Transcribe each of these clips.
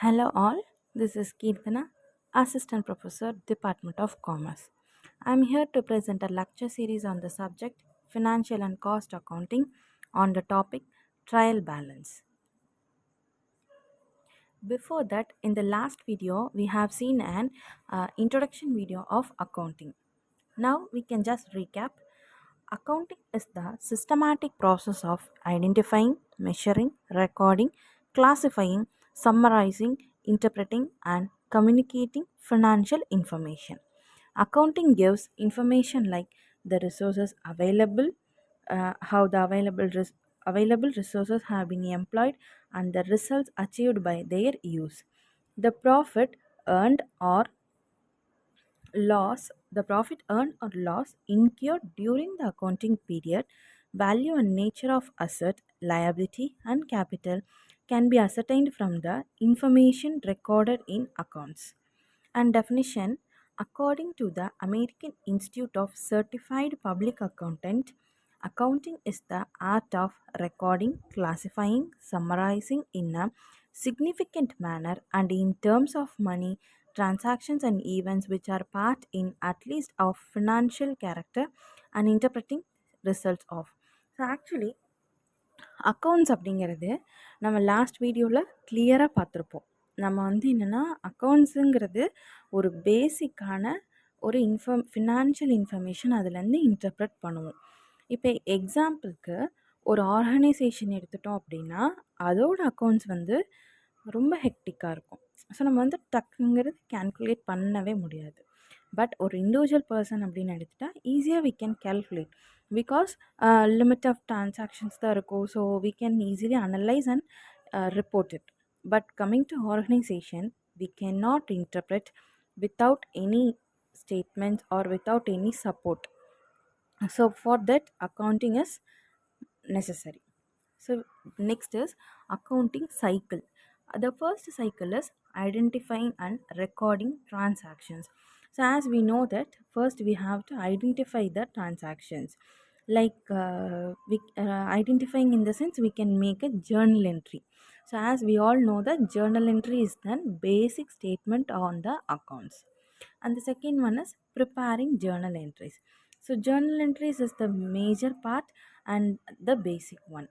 Hello all, this is Keerthana, Assistant Professor, Department of Commerce. I am here to present a lecture series on the subject Financial and Cost Accounting on the topic Trial Balance. Before that, in the last video, we have seen an introduction video of accounting. Now we can just recap. Accounting is the systematic process of identifying, measuring, recording, classifying, summarizing, interpreting, and communicating financial information. Accounting gives information like the resources available, how the available resources have been employed, and the results achieved by their use. The profit earned or loss, the profit earned or loss incurred during the accounting period, value and nature of asset, liability, and capital can be ascertained from the information recorded in accounts. And definition, according to the American Institute of Certified Public Accountant, accounting is the art of recording, classifying, summarizing in a significant manner and in terms of money, transactions and events which are part in at least of financial character and interpreting results of. So actually accounts அப்படிங்கிறது நம்ம last வீடியோவில் கிளியராக பார்த்துருப்போம். நம்ம என்னென்னா அக்கௌண்ட்ஸுங்கிறது ஒரு பேசிக்கான ஒரு ஃபினான்ஷியல் இன்ஃபர்மேஷன் அதுலேருந்து இன்டர்ப்ரெட் பண்ணுவோம். இப்போ எக்ஸாம்பிளுக்கு ஒரு ஆர்கனைசேஷன் எடுத்துட்டோம் அப்படின்னா அதோட அக்கௌண்ட்ஸ் ரொம்ப ஹெக்டிக்காக இருக்கும். ஸோ நம்ம டக்குங்கிறது கேல்குலேட் பண்ணவே முடியாது. பட் ஒரு இண்டிவிஜுவல் பர்சன் அப்படின்னு எடுத்துட்டா ஈஸியாக we can calculate because limit of transactions தான் இருக்கும். So we can easily analyse and report it. But coming to organization, we cannot interpret without any statements or without any support. So for that, accounting is necessary. So next is accounting cycle. The first cycle is identifying and recording transactions. So as we know that first we have to identify the transactions. Like identifying in the sense we can make a journal entry. So as we all know that journal entry is the basic statement on the accounts. And the second one is preparing journal entries. So journal entries is the major part and the basic one.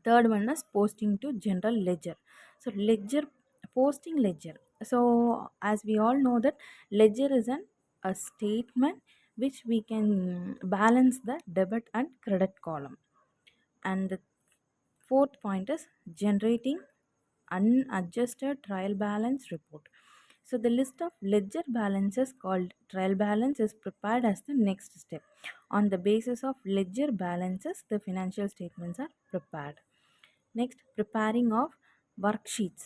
Third one is posting to general ledger. So ledger, posting ledger. So as we all know that ledger is a statement which we can balance the debit and credit column. And the fourth point is generating unadjusted trial balance report. So the list of ledger balances called trial balance is prepared as the next step. On the basis of ledger balances, the financial statements are prepared. Next, preparing of worksheets.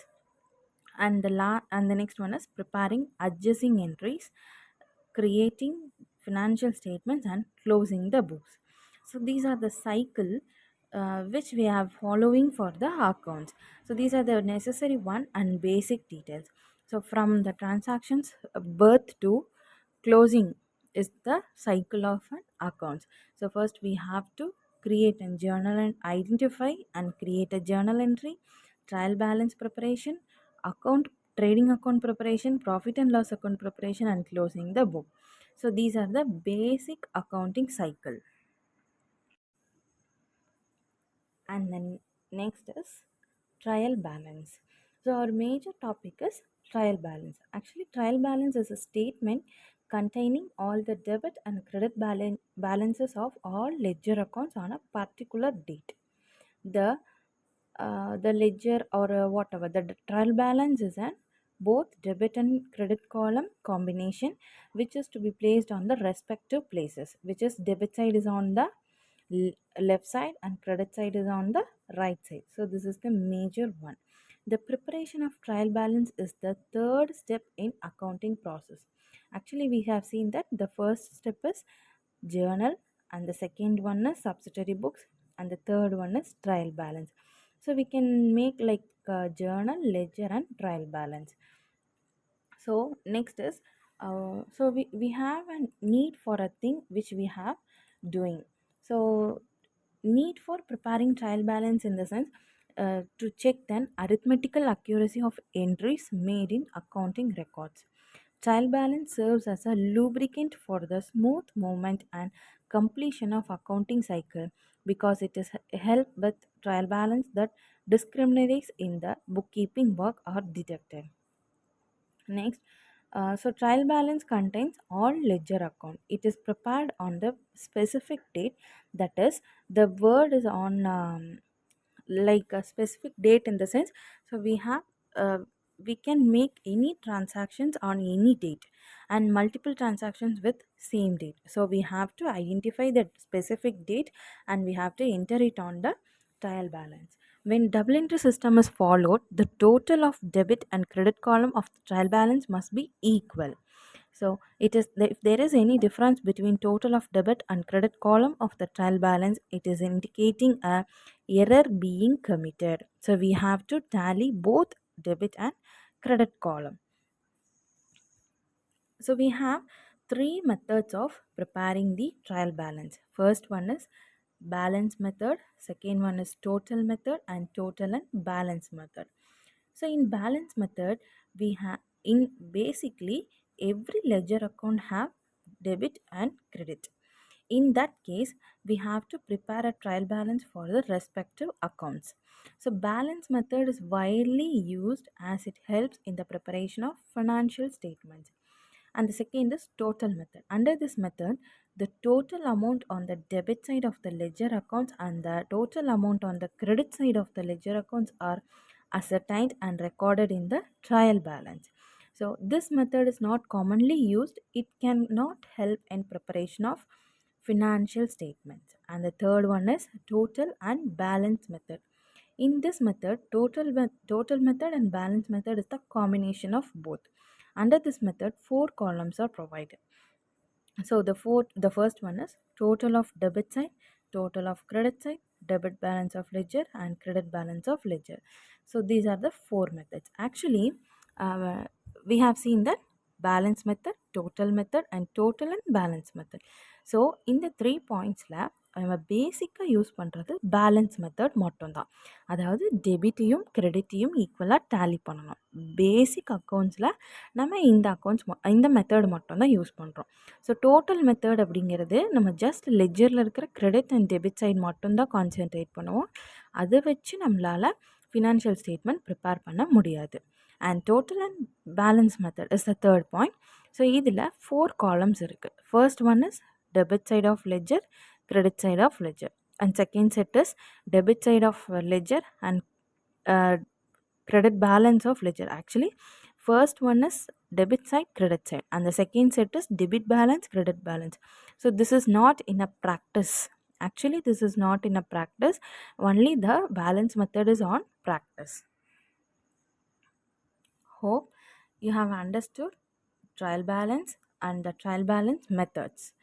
And the next one is preparing adjusting entries, creating financial statements and closing the books. So these are the cycle which we are following for the accounts. So these are the necessary one and basic details. So from the transactions birth to closing is the cycle of an accounts. So first we have to create a journal and identify and create a journal entry, trial balance preparation, account trading account preparation, profit and loss account preparation, and closing the book. So these are the basic accounting cycle. And then next is trial balance. So our major topic is trial balance. Actually, trial balance is a statement containing all the debit and credit balances of all ledger accounts on a particular date. The ledger or whatever the trial balance is an both debit and credit column combination which is to be placed on the respective places, which is debit side is on the left side and credit side is on the right side. So this is the major one. The preparation of trial balance is the third step in accounting process. Actually, we have seen that the first step is journal, and the second one is subsidiary books, and the third one is trial balance. So we can make like journal, ledger, and trial balance. So next is so we have a need for a thing which we have doing. So need for preparing trial balance in the sense to check the arithmetical accuracy of entries made in accounting records. Trial balance serves as a lubricant for the smooth movement and completion of accounting cycle because it is help with trial balance that discriminates in the bookkeeping work are detected. Next, so trial balance contains all ledger account. It is prepared on the specific date. That is, the word is on like a specific date in the sense. So uh, we can make any transactions on any date and multiple transactions with same date. So we have to identify that specific date and we have to enter it on the trial balance. When double entry system is followed, the total of debit and credit column of the trial balance must be equal. So it is if there is any difference between total of debit and credit column of the trial balance, it is indicating a error being committed. So we have to tally both debit and credit column. So we have three methods of preparing the trial balance. First one is balance method, second one is total method, and total and balance method. So in balance method, we have in basically every ledger account have debit and credit. In that case, we have to prepare a trial balance for the respective accounts. So balance method is widely used as it helps in the preparation of financial statements. And the second is total method. Under this method, the total amount on the debit side of the ledger accounts and the total amount on the credit side of the ledger accounts are ascertained and recorded in the trial balance. So this method is not commonly used. It cannot help in preparation of financial statements. And the third one is total and balance method. In this method, total method and balance method is the combination of both. Under this method, four columns are provided. So the first one is total of debit side, total of credit side, debit balance of ledger, and credit balance of ledger. So these are the four methods. Actually, uh, we have seen that balance method, total method, and total and balance method. So இந்த 3 பாயிண்ட்ஸில் நம்ம பேசிக்காக use பண்ணுறது balance method மட்டும்தான். அதாவது டெபிட்டையும் கிரெடிட்டையும் ஈக்குவலாக tally பண்ணணும். பேசிக் அக்கௌண்ட்ஸில் நம்ம இந்த மெத்தட் மட்டும்தான் யூஸ் பண்ணுறோம். ஸோ டோட்டல் மெத்தட் அப்படிங்கிறது நம்ம ஜஸ்ட் லெஜரில் இருக்கிற கிரெடிட் அண்ட் டெபிட் சைடு மட்டும்தான் கான்சென்ட்ரேட் பண்ணுவோம். அதை வச்சு நம்மளால் ஃபினான்ஷியல் ஸ்டேட்மெண்ட் ப்ரிப்பேர் பண்ண முடியாது. And total and balance method is the third point. So இதில் 4 காலம்ஸ் இருக்குது. First one is debit side of ledger, credit side of ledger, and second set is debit side of ledger and uh, credit balance of ledger. Actually, first one is debit side, credit side, and the second set is debit balance, credit balance. So this is not in a practice. Actually, this is not in a practice. Only the balance method is on practice. Hope you have understood trial balance and the trial balance methods.